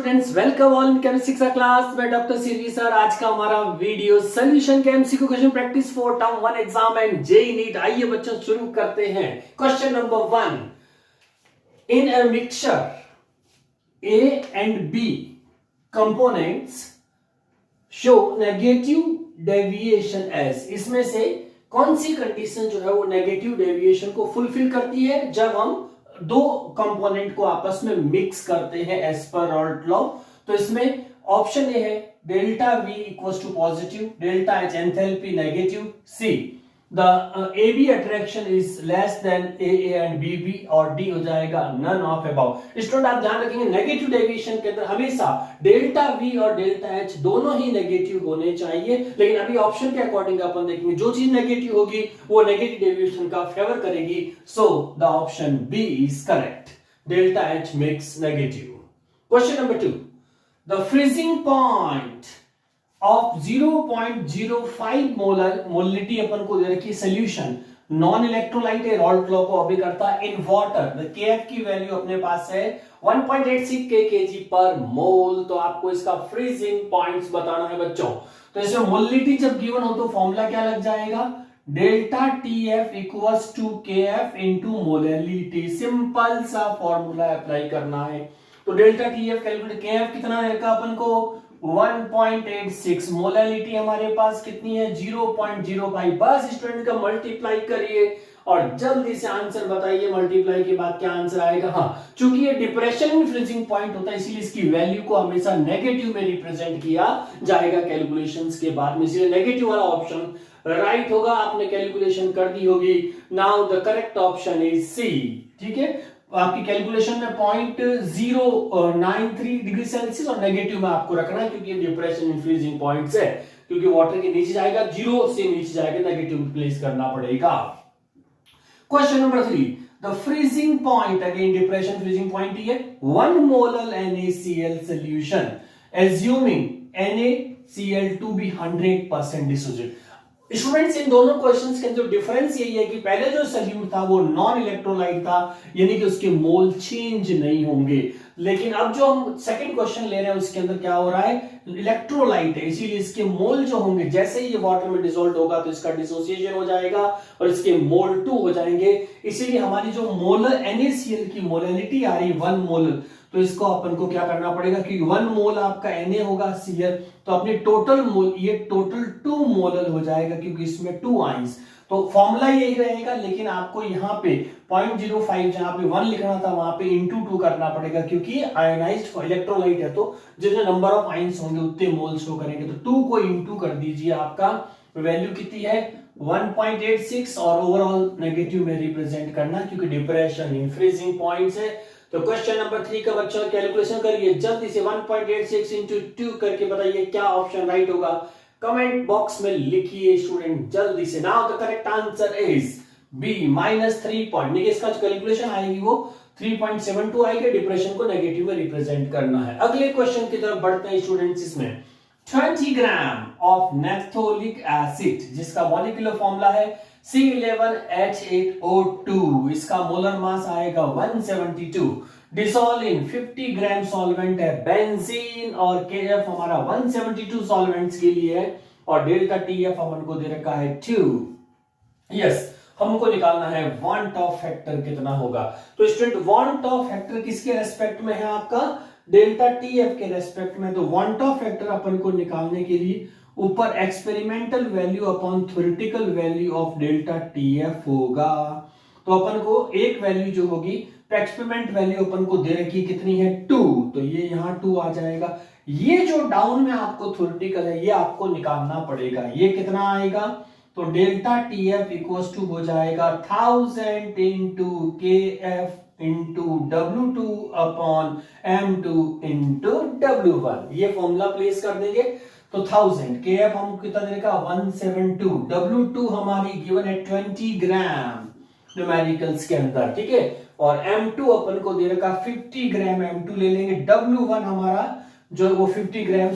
Students, welcome all in chemistry Shiksha class में doctor CV sir. आज का हमारा वीडियो सॉल्यूशन के MCQ question practice for term 1 exam and JEE NEET. आइए बच्चों शुरू करते हैं। Question number 1, in a mixture A and B components show negative deviation as. इसमें से कौन सी कंडीशन जो है वो नेगेटिव डेविएशन को फुलफिल करती है जब हम दो कंपोनेंट को आपस में मिक्स करते हैं एज पर रॉल्ट लॉ। तो इसमें ऑप्शन ए है delta V equals to positive, delta H enthalpy negative, C the A B attraction is less than A and B B, और डी हो जाएगा नन ऑफ अबव। स्टूडेंट आप ध्यान रखेंगे negative deviation के अंदर हमेशा डेल्टा वी और डेल्टा एच दोनों ही नेगेटिव होने चाहिए, लेकिन अभी ऑप्शन के अकॉर्डिंग अपन देखेंगे जो चीज नेगेटिव होगी वो नेगेटिव डेविएशन का फेवर करेगी। So the option B is correct, delta H makes negative. Question number 2, the freezing point of 0.05 molar molality अपन को दे रखी सोल्यूशन नॉन इलेक्ट्रोलाइट है, रॉल्ट लॉ को अभी करता है in water. The K F value अपने पास है 1.86 kg पर मोल। तो आपको इसका फ्रीजिंग पॉइंट्स बताना है बच्चों। तो इसमें मोलिटी जब गिवन हो तो फॉर्मूला क्या लग जाएगा, delta TF equals to KF into molality. Simple सा फॉर्मूला अप्लाई करना है। तो डेल्टा टीएफ कैलकुलेट, केएफ कितना रहेगा अपन को 1.86, मोलैलिटी हमारे पास कितनी है 0.05। बस स्टूडेंट का मल्टीप्लाई करिए और जल्दी से आंसर बताइए। मल्टीप्लाई के बाद क्या आंसर आएगा। हाँ, चूंकि ये डिप्रेशन में फ्रीजिंग पॉइंट होता है इसीलिए इसकी वैल्यू को हमेशा नेगेटिव में रिप्रेजेंट किया जाएगा कैलकुलेशंस के बाद में, इसलिए नेगेटिव वाला ऑप्शन राइट होगा। आपने कैलकुलेशन कर दी होगी। Now the correct option is C. ठीक है, आपकी कैलकुलेशन में 0.093 डिग्री सेल्सियस और नेगेटिव में आपको रखना है क्योंकि डिप्रेशन इन फ्रीजिंग पॉइंट्स है, क्योंकि वाटर के नीचे जाएगा, जीरो से नीचे जाएगा, नेगेटिव प्लेस करना पड़ेगा। Question number 3, the freezing point, again depression freezing point ही है 1 molar NaCl solution assuming NaCl to be 100% dissociate. Students इन दोनों क्वेश्चंस के अंदर डिफरेंस यही है कि पहले जो सॉल्यूट था वो नॉन इलेक्ट्रोलाइट था, यानी कि उसके मोल चेंज नहीं होंगे, लेकिन अब जो हम सेकंड क्वेश्चन ले रहे हैं उसके अंदर क्या हो रहा है, इलेक्ट्रोलाइट है, इसीलिए इसके मोल जो होंगे जैसे ही ये वाटर में डिसॉल्व होगा तो इसका डिसोसिएशन हो जाएगा और इसके मोल 2 हो जाएंगे। इसीलिए हमारी जो मोलर NaCl की मोलैलिटी आ रही 1 मोलर, तो इसको अपन को क्या करना पड़ेगा कि 1 मोल आपका Na होगा Cl, तो अपने टोटल मोल ये टोटल 2 मोलर हो जाएगा क्योंकि इसमें 2 आयंस। तो फॉर्मूला यही रहेगा, लेकिन आपको यहाँ पे 0.05 जहां पे 1 लिखना था वहां पे इंटू 2 करना पड़ेगा क्योंकि आयोनाइज्ड इलेक्ट्रोलाइट है, तो जितने नंबर ऑफ आयंस होंगे उतने मोल शो करेंगे। तो 2 को इंटू कर दीजिए, आपका वैल्यू कितनी है 1.86 और ओवरऑल नेगेटिव में रिप्रेजेंट करना क्योंकि डिप्रेशन इन फ्रीजिंग पॉइंट्स है। तो क्वेश्चन नंबर 3 का बच्चों कैलकुलेशन करिए जल्दी से, 1.86 इंटू 2 करके बताइए क्या ऑप्शन राइट होगा। कमेंट बॉक्स में लिखिए स्टूडेंट जल्दी से। Now the correct answer is B -3 point. देखिए इसका जो कैलकुलेशन आएगी वो 3.72 आएगी, डिप्रेशन को नेगेटिव में रिप्रेजेंट करना है। अगले क्वेश्चन की तरफ बढ़ते हैं स्टूडेंट्स। इसमें 20 ग्राम ऑफ नेफ्थोलिक एसिड जिसका मॉलिक्यूलर फॉर्मूला है C11H8O2, इसका मोलर मास आएगा 172, डिसॉल्व इन 50 ग्राम सॉल्वेंट है बेंजीन, और KF हमारा 172 सॉल्वेंट्स के लिए है और डेल्टा TF अपन को दे रखा है 2। यस, हमको निकालना है वांट ऑफ फैक्टर कितना होगा। तो स्टूडेंट वांट ऑफ फैक्टर किसके रेस्पेक्ट में है, आपका डेल्टा TF के रेस्पेक्ट में। तो वांट ऑफ फैक्टर अपन को निकालने के लिए ऊपर experimental value upon theoretical value of delta TF होगा। तो अपन को एक वैल्यू जो होगी एक्सपेरिमेंट वैल्यू अपन को दे रखी कितनी है 2, तो ये यहां 2 आ जाएगा। ये जो डाउन में आपको थ्योरेटिकल है ये आपको निकालना पड़ेगा, ये कितना आएगा, तो डेल्टा TF इक्वल्स टू हो जाएगा 1000 into KF into W2 upon M2 into W1। ये फॉर्मूला प्लेस कर देंगे तो 1000, KF हम कितना देगा 172, W2 हमारी गिवन है 20 ग्राम न्यूमेरिकल्स के अंदर, ठीक है, और M2 अपन को दे रखा 50 ग्राम M2 ले लेंगे। W1 हमारा जो वो 50 ग्राम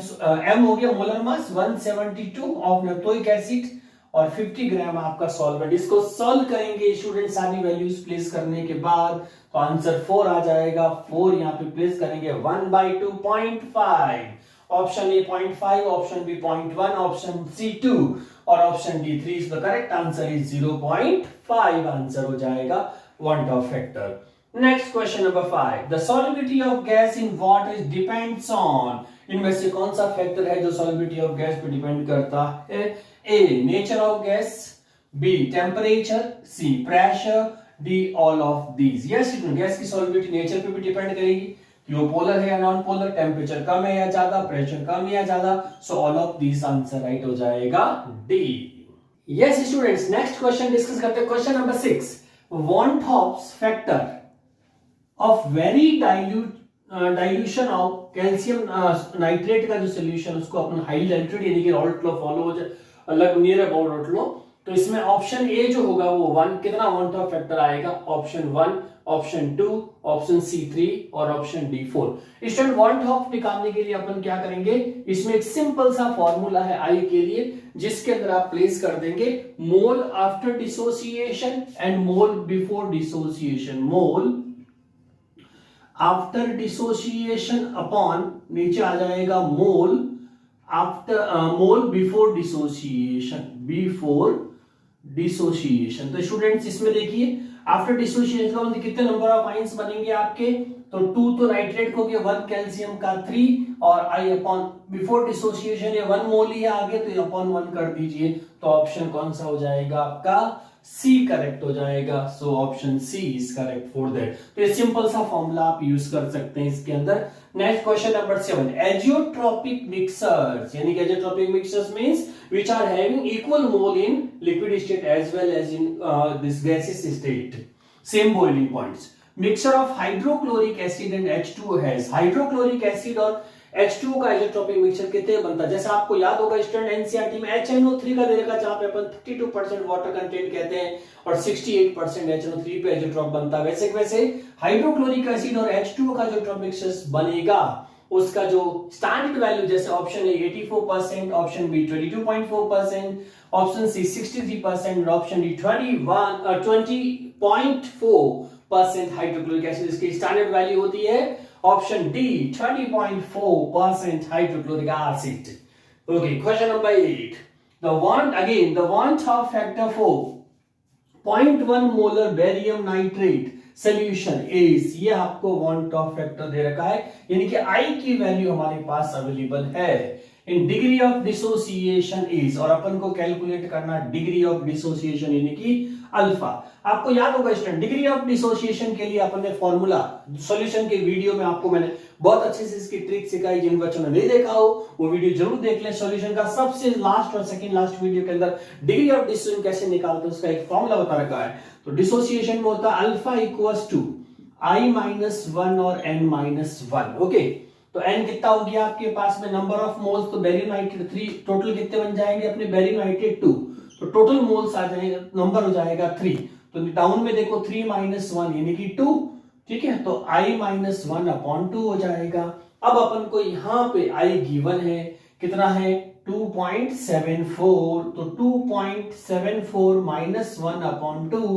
M हो गया मोलर मास 172 ऑफ नेफ्थोइक एसिड और 50 ग्राम आपका सॉल्वेंट। इसको सॉल्व करेंगे स्टूडेंट सारी वैल्यूज प्लेस करने के बाद तो आंसर 4 आ जाएगा। 4 यहाँ पे प्लेस करेंगे 1/2.5, option A 0.5, option B 0.1, option C 2 और option D 3 is the correct answer is 0.5 answer हो जाएगा van't Hoff factor. Next question number 5, the solubility of gas in water depends on, इनमें से कौन सा फैक्टर है जो सॉल्युबिलिटी ऑफ गैस पे डिपेंड करता है? A nature of gas, B temperature, C pressure, D all of these. Yes, gas की सॉल्युबिलिटी नेचर पे भी डिपेंड करेगी कि वो पोलर है या नॉन पोलर, टेम्परेचर कम है या ज्यादा, प्रेशर कम है या ज्यादा। So all of these answer right हो जाएगा D. Yes students, next question discuss करते हैं। क्वेश्चन नंबर 6, वॉन थॉप्स factor of very dilution of calcium nitrate का जो सोल्यूशन उसको अपन हाई डाइल्यूटेड यानी कि रॉल्ट लो फॉलो हो जाए, अलग नियर अबाउट रॉल्ट लो, तो इसमें ऑप्शन ए जो होगा वो 1, कितना वन टॉप फैक्टर आएगा? ऑप्शन 1, ऑप्शन 2, ऑप्शन सी 3 और option D 4। Student one top निकालने के लिए अपन क्या करेंगे, इसमें एक सिंपल सा फॉर्मूला है आई के लिए जिसके अंदर आप प्लेस कर देंगे mole after dissociation and mole before dissociation. Mole after dissociation upon नीचे आ जाएगा mole after mole before dissociation, before dissociation. तो स्टूडेंट्स इसमें देखिए आफ्टर डिसोसिएशन का कितने नंबर ऑफ आयंस बनेंगे आपके, तो 2 तो नाइट्रेट को 1 कैल्शियम का 3 और आई अपॉन बिफोर डिसोसिएशन ये 1 मोल ही आगे तो अपॉन 1 कर दीजिए। तो ऑप्शन कौन सा हो जाएगा आपका? सी करेक्ट हो जाएगा। So option C is correct for that. तो ये सिंपल सा फॉर्मूला आप यूज कर सकते हैं इसके अंदर। Next question number 7, azeotropic mixers यानी कि azeotropic mixers means which are having equal mole in liquid state as well as in this gases state, same boiling points. Mixture of hydrochloric acid and H2O has, hydrochloric acid और H2O का एजियोट्रोपिक mixture कितने बनता है? जैसे आपको याद होगा student NCERT में HNO3 का देगा जहां पे अपन 32% वाटर कंटेंट कहते हैं और 68% HNO3 पे एजियोट्रोप बनता है। वैसे हाइड्रोक्लोरिक एसिड और H2O का जो एजियोट्रोपिक मिक्सचर बनेगा उसका जो स्टैंडर्ड वैल्यू जैसे option A 84%, option B 22.4%, option C 63% और ऑप्शन डी 20.4% हाइड्रोक्लोरिक एसिड इसकी स्टैंडर्ड वैल्यू होती है। Option D 20.4% hydrochloric acid. Okay, question number 8, the want of factor for 0.1 molar barium nitrate solution is, ये आपको want of factor दे रखा है यानी कि आई की वैल्यू हमारे पास अवेलेबल है। In degree of dissociation is, और अपन को कैलकुलेट करना डिग्री ऑफ डिसोसिएशन यानी कि अल्फा। आपको याद होगा स्टूडेंट डिग्री ऑफ डिसोसिएशन के लिए अपन ने फॉर्मूला सॉल्यूशन के वीडियो में आपको मैंने बहुत अच्छे से इसकी ट्रिक सिखाई। जिन बच्चों ने नहीं देखा हो वो वीडियो जरूर देख लें। सॉल्यूशन का सबसे लास्ट और सेकंड लास्ट वीडियो के अंदर डिग्री ऑफ डिसोसिएशन कैसे निकालते हैं उसका एक फॉर्मूला बता रखा है। तो डिसोसिएशन में होता है अल्फा इक्वल्स टू I-1 और N-1। ओके, तो n कितना हो गया आपके पास में नंबर ऑफ मोल्स, तो बेरियम नाइट्रेट 3, टोटल कितने बन जाएंगे अपने बेरियम नाइट्रेट 2, तो टोटल मोल्स आ जाएगा नंबर हो जाएगा 3। तो डाउन में देखो 3 - 1 यानी कि 2, ठीक है, तो I-1 अपॉन 2 हो जाएगा। अब अपन को यहां पे I गिवन है कितना है 2.74, तो 2.74 - 1 अपॉन 2,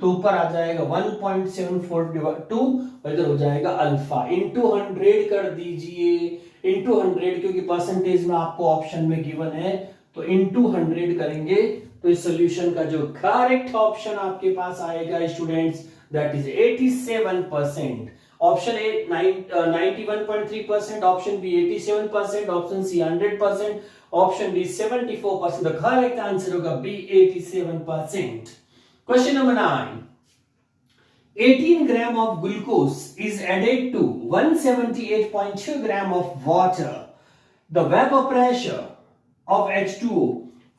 तो ऊपर आ जाएगा 1.742 और इधर हो जाएगा अल्फा। इंटू 100 कर दीजिए, इंटू 100 क्योंकि परसेंटेज में आपको ऑप्शन में गिवन है, तो इंटू 100 करेंगे तो इस सोल्यूशन का जो करेक्ट ऑप्शन आपके पास आएगा students that is 87%। Option A 91.3%, option B 87%, option C 100%, option D 74%। The correct answer होगा B 87%। Question number 9. 18 gram of glucose is added to 178.2 gram of water. The vapor pressure of H2O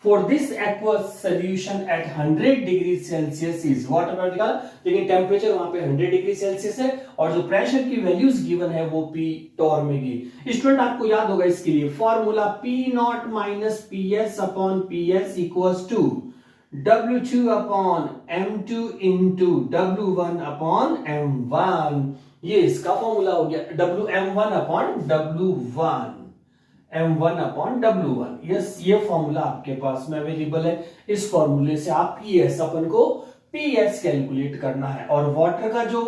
for this aqueous solution at 100 degrees Celsius is what about the, लेकिन temperature वहां पे 100 degree Celsius है और जो pressure की values given है वो P Tor में गी। स्टूडेंट आपको याद होगा इसके लिए formula P0 minus PS upon PS equals to W2 upon M2 into W1 upon M1। ये इसका फॉर्मूला हो गया WM1 upon W1। m1/w1। Yes, ये फॉर्मूला आपके पास में अवेलेबल है। इस फॉर्मूले से आप पीएस अपन को पीएस कैलकुलेट करना है। और वाटर का जो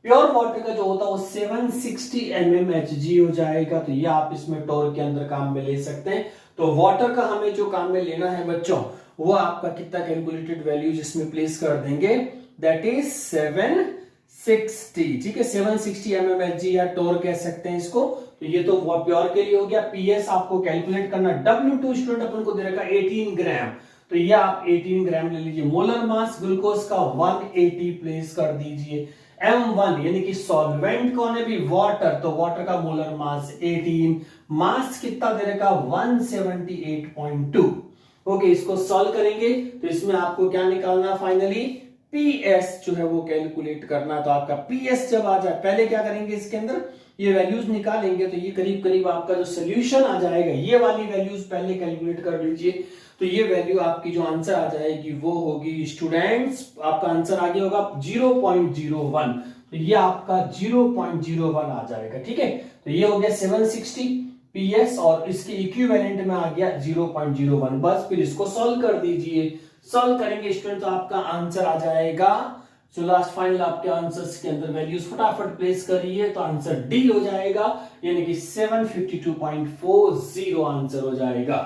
प्योर वाटर का जो होता है वो 760 mmHg हो जाएगा। तो ये आप इसमें टॉर्क के अंदर काम में ले सकते हैं। तो वाटर का हमें जो काम में लेना है बच्चों, वो आपका कितना कैलकुलेटेड वैल्यू जिसमें प्लेस कर देंगे, दैट इज 760। ठीक है, 760 mmHg या टॉर्क कह सकते हैं इसको। तो ये तो प्योर के लिए हो गया। पीएस आपको कैलकुलेट करना, W2 स्टूडेंट अपन को दे रखा 18 ग्राम। तो ये आप 18 ग्राम ले लीजिए। मोलर मास ग्लूकोज का 180 प्लेस कर दीजिए। M1 यानी कि सॉल्वेंट कौन है भी, वाटर, तो वाटर का मोलर मास 18, मास कितना दे रखा 178.2। ओके, इसको सॉल्व करेंगे तो इसमें आपको क्या निकालना, फाइनली पीएस जो है वो कैलकुलेट करना। तो आपका पीएस जब आ जाए, पहले क्या करेंगे इसके अंदर ये वैल्यूज निकालेंगे। तो ये करीब करीब आपका जो सोल्यूशन आ जाएगा, ये वाली वैल्यूज पहले कैलकुलेट कर लीजिए। तो ये वैल्यू आपकी जो आंसर आ जाएगी वो होगी स्टूडेंट्स, आपका आंसर आ गया होगा 0.01। तो ये आपका 0.01 आ जाएगा। ठीक है, तो ये हो गया 760 पीएस और इसके इक्विवेलेंट में आ गया 0.01। बस फिर इसको सॉल्व कर दीजिए। सॉल्व करेंगे स्टूडेंट तो आपका आंसर आ जाएगा। सो लास्ट फाइनल आपके आंसर्स के अंदर वैल्यूज फटाफट प्लेस करिए। तो आंसर डी हो जाएगा, यानी कि 752.40 आंसर हो जाएगा।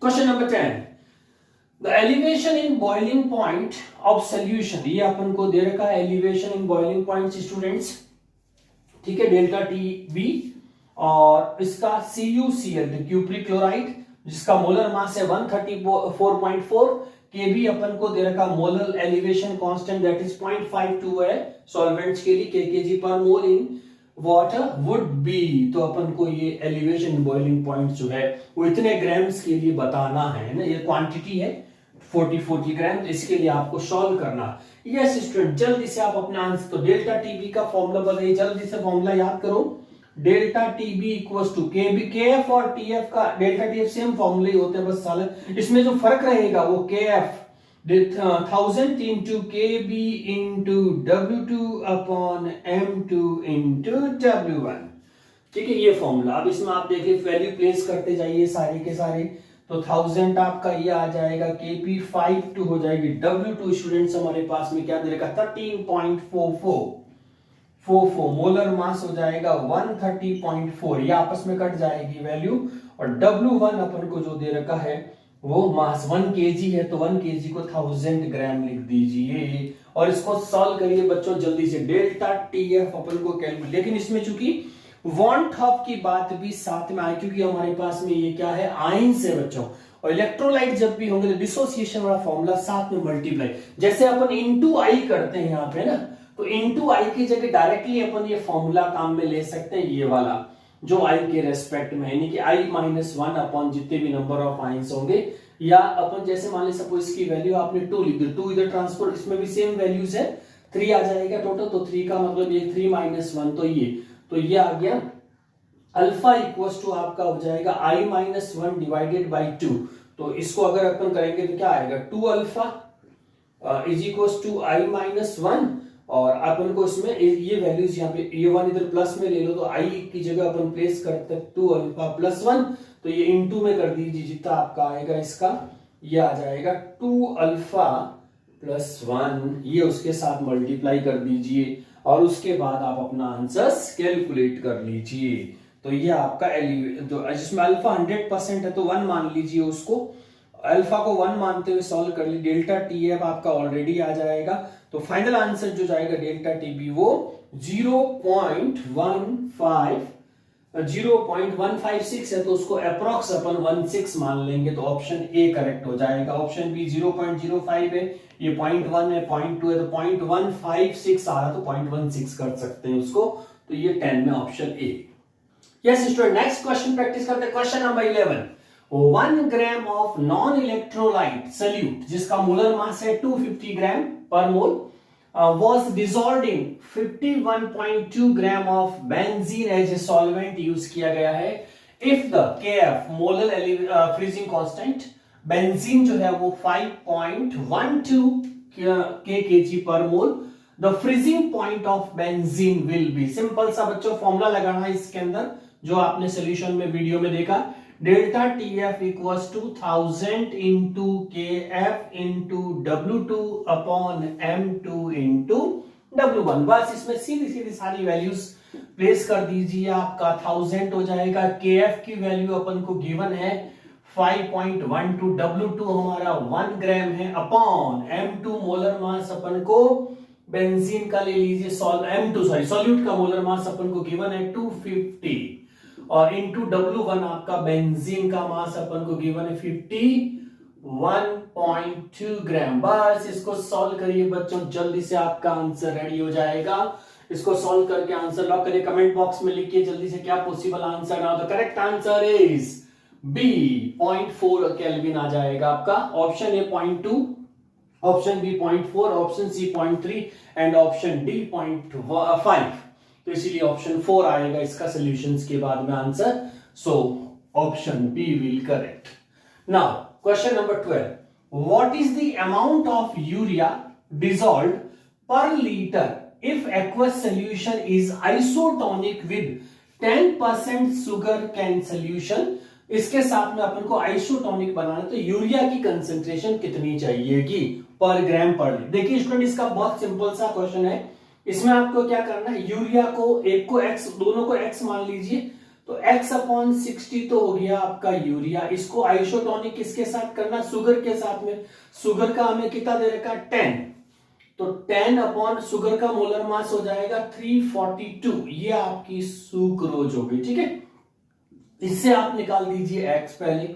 Question number 10, the elevation in boiling point of solution. ये अपन को दे रखा है elevation in boiling point students. ठीक है, डेल्टा टी बी और इसका CuCl क्यूप्रिक क्लोराइड जिसका मोलर मास है 134.4 केबी अपन को दे रखा molar elevation constant that is 0.52 है सॉल्वेंट्स के लिए kg per mole in water would be. तो अपन को ये एलिवेशन बॉइलिंग पॉइंट जो है वो इतने ग्राम्स के लिए बताना है ना, ये क्वांटिटी है 40 ग्राम। तो इसके लिए आपको सॉल्व करना। यस स्टूडेंट, जल्दी से आप अपना आंसर, तो डेल्टा टीबी का फॉर्मूला बताइए, जल्दी से फॉर्मूला याद करो। Delta TB equals to KB, KF और टीएफ का डेल्टा टीएफ सेम फॉर्मूले होते हैं, बस साले इसमें जो फर्क रहेगा वो KF 1000 into kb into w2 upon m2 into w1। ठीक है, ये फॉर्मूला। अब इसमें आप देखिए वैल्यू प्लेस करते जाइए सारे के सारे। तो 1000 आपका ये आ जाएगा, kp 52 हो जाएगी, w2 स्टूडेंट्स हमारे पास में क्या दे रखा 13.44 मोलर मास हो जाएगा 130.4, ये आपस में कट जाएगी वैल्यू। और w1 अपन को जो दे रखा है वो मास 1 kg है, तो 1 kg को 1000 ग्राम लिख दीजिए। और इसको सॉल्व करिए बच्चों जल्दी से। डेल्टा टीएफ अपन को कैलकुलेट, लेकिन इसमें चूंकि वॉन्ट ऑफ की बात भी साथ में आई, क्योंकि हमारे पास में ये क्या है आयंस है बच्चों। और इलेक्ट्रोलाइट जब भी होंगे तो डिसोसिएशन वाला फॉर्मूला साथ में मल्टीप्लाई, जैसे अपन इनटू आई करते हैं यहाँ पे ना, तो इनटू आई की जगह डायरेक्टली अपन ये फॉर्मूला काम में ले सकते हैं, ये वाला जो आई के रेस्पेक्ट में, यानी कि i-1 अपॉन जितने भी नंबर ऑफ आयंस होंगे। या अपन जैसे मान ली सपोज इसकी वैल्यू आपने 2 लिख दी, 2 इधर ट्रांसफर, इसमें भी सेम वैल्यूज है, 3 आ जाएगा टोटल। तो 3 का मतलब ये 3 - 1, तो ये आ गया अल्फा इक्वल्स टू आपका हो जाएगा i-1 डिवाइडेड बाई 2। तो इसको अगर अपन करेंगे तो क्या आएगा 2 alpha is equals to i-1। और अपन को इसमें ये वैल्यूज यहाँ पे ये 1 इधर प्लस में ले लो, तो i की जगह अपन प्लेस करते हैं 2 अल्फा प्लस 1। तो ये इनटू में कर दीजिए, जितना आपका आएगा इसका ये आ जाएगा 2 अल्फा प्लस 1, ये उसके साथ मल्टीप्लाई कर दीजिए और उसके बाद आप अपना आंसर्स कैलकुलेट कर लीजिए। तो ये आपका जो जिसमें अल्फा 100% है तो 1 मान लीजिए उसको, अल्फा को 1 मानते हुए सॉल्व कर लीजिए। डेल्टा टीएफ आपका ऑलरेडी आ जाएगा। तो फाइनल आंसर जो जाएगा डेल्टा टीबी वो 0.156 है, तो उसको अप्रॉक्स अपन 16 मान लेंगे, तो ऑप्शन ए करेक्ट हो जाएगा। ऑप्शन बी 0.05 है, ये 0.1 है, 0.2 है, तो 0.156 आ रहा, तो 0.16 कर सकते हैं उसको। तो ये 10 में option A. Yes student, next question practice करते हैं। Question number 11, 1 gram of non electrolyte solute जिसका मोलर मास है 250 gram per mole was dissolved in 51.2 gram of benzene as a solvent use किया गया है। If the KF molar freezing constant benzene जो है वो 5.12 kg per mole, the freezing point of benzene will be. Simple सा बच्चों formula लगाना है इसके अंदर, जो आपने सोल्यूशन में वीडियो में देखा, delta T F equals to 1000 into K F into W2 upon M2 into W1। बस इसमें सीधी सीधी सारी वैल्यूज प्लेस कर दीजिए, आपका 1000 हो जाएगा, के एफ की वैल्यू अपन को गिवन है 5.12, W2 हमारा 1 ग्राम है, अपॉन M2 मोलर मास अपन को बेंजीन का ले लीजिए, सॉल्यूट का मोलर मास अपन को गिवन है 250, और इंटू W1 आपका बेंजीन का मास अपन को गिवन है 51.2 ग्राम। बस इसको सॉल्व करिए बच्चों, जल्दी से आपका आंसर रेडी हो जाएगा। इसको सॉल्व करके आंसर लॉक करिए, कमेंट बॉक्स में लिखिए जल्दी से क्या possible answer. Now the correct answer is B 0.4 kelvin आ जाएगा आपका। Option A 0.2, option B 0.4, option C 0.3 and option D 0.5। तो इसीलिए ऑप्शन 4 आएगा इसका सॉल्यूशंस के बाद में answer. So option B will correct. Now question number 12, what is the amount of urea dissolved per litre if aqueous solution is isotonic with 10% sugar can solution। इसके साथ में अपन को आइसोटोनिक बनाना, तो यूरिया की कंसेंट्रेशन कितनी चाहिएगी पर ग्राम पर लीटर। देखिए स्टूडेंट, इसका बहुत सिंपल सा क्वेश्चन है। इसमें आपको क्या करना है, यूरिया को एक को x, दोनों को x मान लीजिए, तो x अपॉन 60 तो हो गया आपका यूरिया। इसको आइसोटोनिक किसके साथ करना, शुगर के साथ में। शुगर का हमें कितना दे रखा 10, तो 10 अपॉन शुगर का मोलर मास हो जाएगा 342, ये आपकी सुक्रोज होगी। ठीक है, इससे आप निकाल दीजिए x पहले,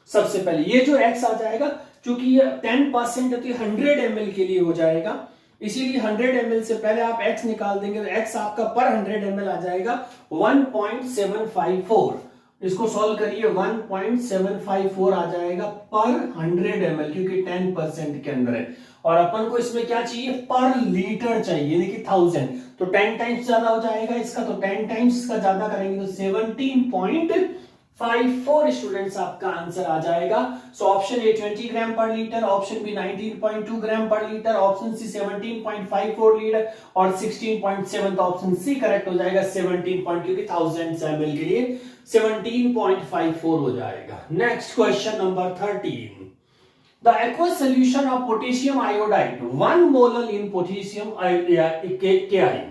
सबसे पहले ये जो x आ जाएगा, क्योंकि ये 10% है तो 100 ml के लिए हो जाएगा, इसीलिए 100 ml से पहले आप x निकाल देंगे, तो x आपका पर 100 ml आ जाएगा 1.754। इसको सॉल्व करिए, 1.754 आ जाएगा पर 100 ml, क्योंकि 10% के अंदर है। और अपन को इसमें क्या चाहिए, पर लीटर चाहिए। देखिए 1000, तो 10 टाइम्स ज्यादा हो जाएगा इसका, तो 10 टाइम्स इसका ज्यादा करेंगे तो 17.54 स्टूडेंट्स आपका आंसर आ जाएगा। सो ऑप्शन ए 20 ग्राम पर लीटर, ऑप्शन बी 19.2 ग्राम पर लीटर, ऑप्शन सी 17.54 लीटर और 16.7, तो ऑप्शन सी करेक्ट हो जाएगा 17 पॉइंट, क्योंकि 1000 ml के लिए 17.54 हो जाएगा। Next question number 13, the aqueous solution of potassium iodide 1 molar in potassium Ki,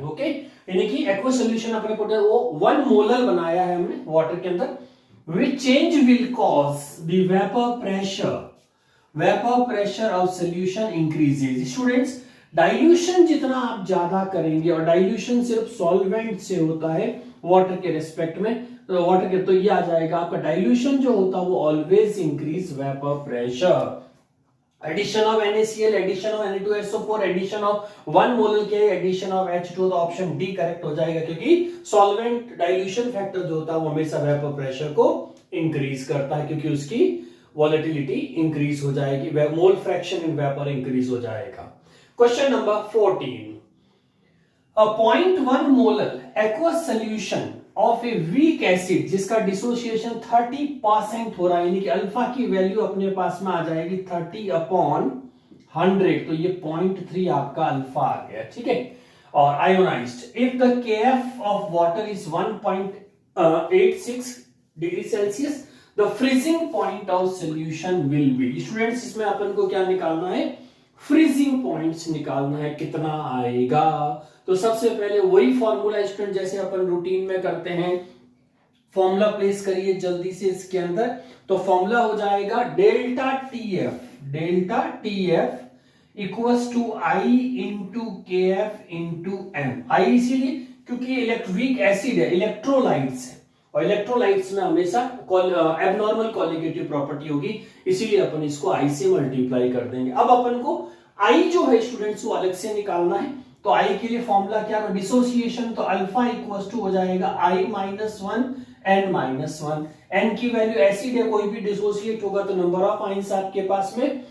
okay, यानी कि aqueous solution अपने वो 1 मोलर बनाया है हमने वाटर के अंदर, which change will cause the vapor pressure of solution increases। Students, dilution जितना आप ज्यादा करेंगे, और डाइल्यूशन सिर्फ सॉल्वेंट से होता है वाटर के रिस्पेक्ट में, तो वाटर के, तो ये आ जाएगा आपका डाइल्यूशन जो होता है वो always increase vapour pressure. Addition of NaCl, addition of Na2SO4, addition of 1 molar K, addition of H2, तो ऑप्शन डी करेक्ट हो जाएगा, क्योंकि सॉल्वेंट डाइल्यूशन फैक्टर जो होता है वो हमेशा वेपर प्रेशर को इंक्रीज करता है, क्योंकि उसकी वॉलेटिलिटी इंक्रीज हो जाएगी, mole fraction in vapour increase हो जाएगा। Question number 14, a 0.1 molar aqueous solution of a weak acid जिसका डिसोसिएशन 30% हो रहा है, यानी कि अल्फा की वैल्यू अपने पास में आ जाएगी 30/100, तो ये 0.3 आपका अल्फा आ गया। ठीक है, और ionised, if the KF of water is 1.86 degree Celsius, the freezing point of solution will be. Students, इसमें अपन को क्या निकालना है, फ्रीजिंग पॉइंट्स निकालना है, कितना आएगा। तो सबसे पहले वही फॉर्मूला स्टूडेंट जैसे अपन रूटीन में करते हैं, फॉर्मूला प्लेस करिए जल्दी से इसके अंदर। तो फॉर्मूला हो जाएगा delta TF equals to I into K F into M. I इसीलिए क्योंकि इलेक्ट्रिक एसिड है, इलेक्ट्रोलाइट्स है, और इलेक्ट्रोलाइट्स में हमेशा एबनॉर्मल कॉलिगेटिव प्रॉपर्टी होगी, इसीलिए अपन इसको आई से मल्टीप्लाई कर देंगे। अब अपन को आई जो है स्टूडेंट्स वो अलग से निकालना है, तो आई के लिए फॉर्मूला क्या है, डिसोसिएशन, तो अल्फा इक्वल्स टू हो जाएगा आई -1 एन -1। एन की वैल्यू एसिड है, कोई भी डिसोसिएट होगा तो नंबर ऑफ आइंस आपके पास में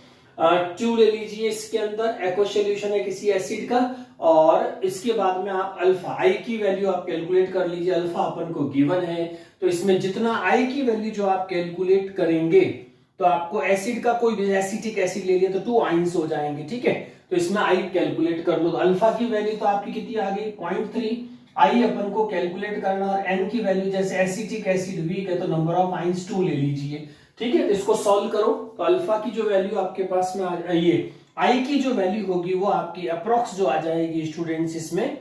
2 ले लीजिए, इसके अंदर एक्वस सॉल्यूशन है किसी एसिड का, और इसके बाद में आप अल्फा आई की वैल्यू आप कैलकुलेट कर लीजिए। अल्फा अपन को गिवन है, तो इसमें जितना आई की वैल्यू जो आप कैलकुलेट करेंगे, तो आपको एसिड का कोई भी एसिटिक एसिड ले लिया तो 2 आइंस हो जाएंगे। ठीक है, तो इसमें आई कैलकुलेट कर लो, तो अल्फा की वैल्यू तो आपकी कितनी आ गई 0.3, आई अपन को कैलकुलेट करना और एन की वैल्यू जैसे एसिटिक एसिड वीक है तो नंबर ऑफ आइंस 2 ले लीजिए, ठीक है। इसको सॉल्व करो तो अल्फा की जो वैल्यू आपके पास में ये आई की जो वैल्यू होगी वो आपकी अप्रोक्स जो आ जाएगी स्टूडेंट्स इसमें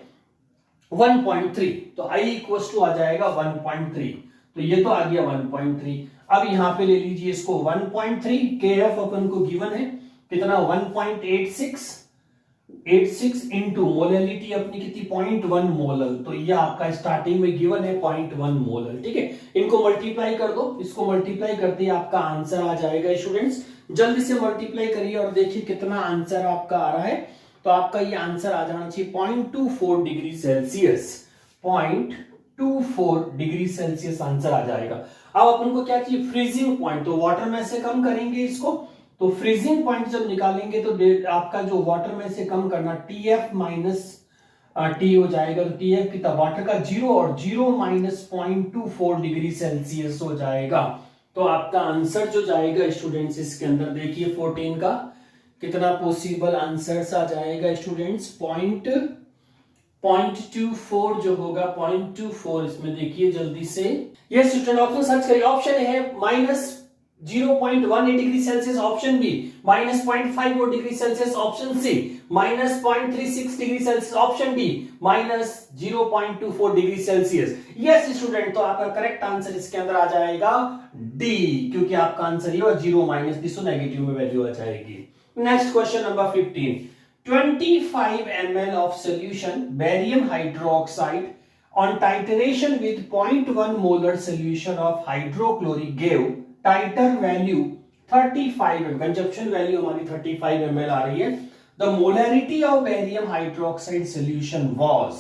1.3, तो आई इक्वल टू आ जाएगा 1.3, तो ये तो आ गया 1.3। अब यहां पे ले लीजिए इसको 1.3, के एफ अपन को गिवन है कितना 1.86 इंटू मोलैलिटी अपनी कितनी 0.1 मोलर, तो ये आपका स्टार्टिंग में गिवन है 0.1 मोलर, ठीक है। इनको मल्टीप्लाई कर दो, इसको मल्टीप्लाई करते ही आपका आंसर आ जाएगा स्टूडेंट्स। जल्दी से मल्टीप्लाई करिए और देखिए कितना आंसर आपका आ रहा है। तो आपका ये आंसर आ जाना चाहिए 0.24 degree Celsius, 0.24 degree Celsius answer आ जाएगा। अब अपन को क्या चाहिए फ्रीजिंग पॉइंट, तो वाटर में से कम करेंगे इसको, तो फ्रीजिंग पॉइंट जब निकालेंगे तो आपका जो वाटर में से कम करना TF माइनस टी हो जाएगा, तो TF कितना वाटर का 0 और 0 माइनस 0.24 डिग्री सेल्सियस हो जाएगा। तो आपका आंसर जो जाएगा स्टूडेंट्स इसके अंदर देखिए 14 का कितना पॉसिबल आंसर आ जाएगा स्टूडेंट्स 0.24 जो होगा 0.24, इसमें देखिए जल्दी से। यस स्टूडेंट ऑप्शन सर्च करिए, ऑप्शन है minus 0.18 degree Celsius, option B minus 0.54 degree Celsius, option C minus 0.36 degree Celsius, option D minus 0.24 degree Celsius. Yes student, तो आपका करेक्ट आंसर इसके अंदर आ जाएगा डी, क्योंकि आपका आंसर ये 0 माइनस दिस नेगेटिव में वैल्यू आ जाएगी। Next question number 15, 25 ml of solution barium hydroxide on titration with 0.1 molar solution of hydrochloric gave titre value 35 ml, consumption value हमारी 35 ml आ रही है। The molarity of barium hydroxide solution was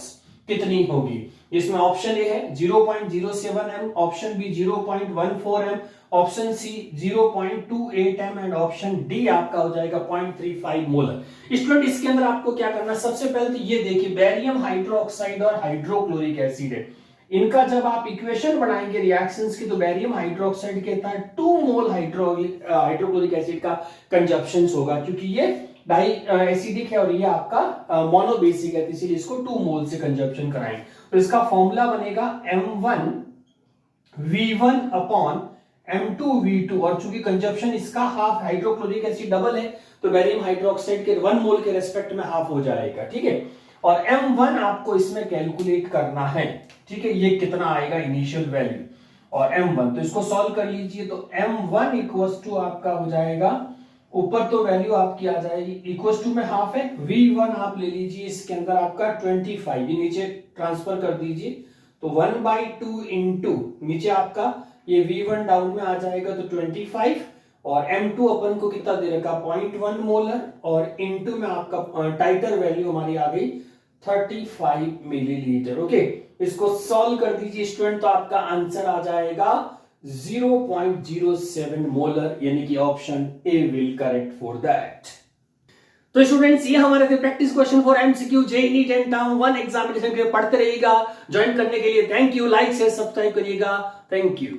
कितनी होगी? इसमें option A है 0.07 m, option B 0.14 m, option C 0.28 m and option D आपका हो जाएगा 0.35 मोलर। स्टूडेंट इसके अंदर आपको क्या करना है, सबसे पहले तो ये देखिए बैरियम हाइड्रोक्साइड और हाइड्रोक्लोरिक एसिड है, इनका जब आप इक्वेशन बनाएंगे रिएक्शंस की तो बैरियम हाइड्रोक्साइड कहता है 2 मोल हाइड्रोक्लोरिक एसिड का कंजप्शन होगा, क्योंकि ये डाई एसिडिक है और ये आपका मोनोबेसिक है, इसीलिए इसको 2 मोल से कंजप्शन कराएं। तो इसका फॉर्मूला बनेगा M1V1 अपॉन M2V2, और चूंकि कंजप्शन इसका हाफ, हाइड्रोक्लोरिक एसिड डबल है तो बैरियम हाइड्रोक्साइड के 1 मोल के रेस्पेक्ट में हाफ हो जाएगा, ठीक है। और M1 आपको इसमें कैलकुलेट करना है, ठीक है, ये कितना आएगा इनिशियल वैल्यू और M1, तो इसको सॉल्व कर लीजिए। तो M1 इक्वल्स टू आपका हो जाएगा, ऊपर तो वैल्यू आपकी आ जाएगी इक्वल्स टू में हाफ है, V1 आप ले लीजिए इसके अंदर आपका 25, नीचे ट्रांसफर कर दीजिए, तो 1/2 इंटू नीचे आपका ये V1 डाउन में आ जाएगा तो 25, और M2 अपन को कितना दे रखा 0.1 मोलर, और इंटू में आपका टाइटर वैल्यू हमारी आ गई 35 मिलीलीटर। ओके, इसको सॉल्व कर दीजिए स्टूडेंट, तो आपका आंसर आ जाएगा 0.07 मोलर, यानी कि option A will correct for that. तो स्टूडेंट्स ये हमारे थे practice question for MCQ JEE neat and term 1 examination के, पढ़ते रहिएगा। ज्वाइन करने के लिए थैंक यू, लाइक से सब्सक्राइब करिएगा, थैंक यू।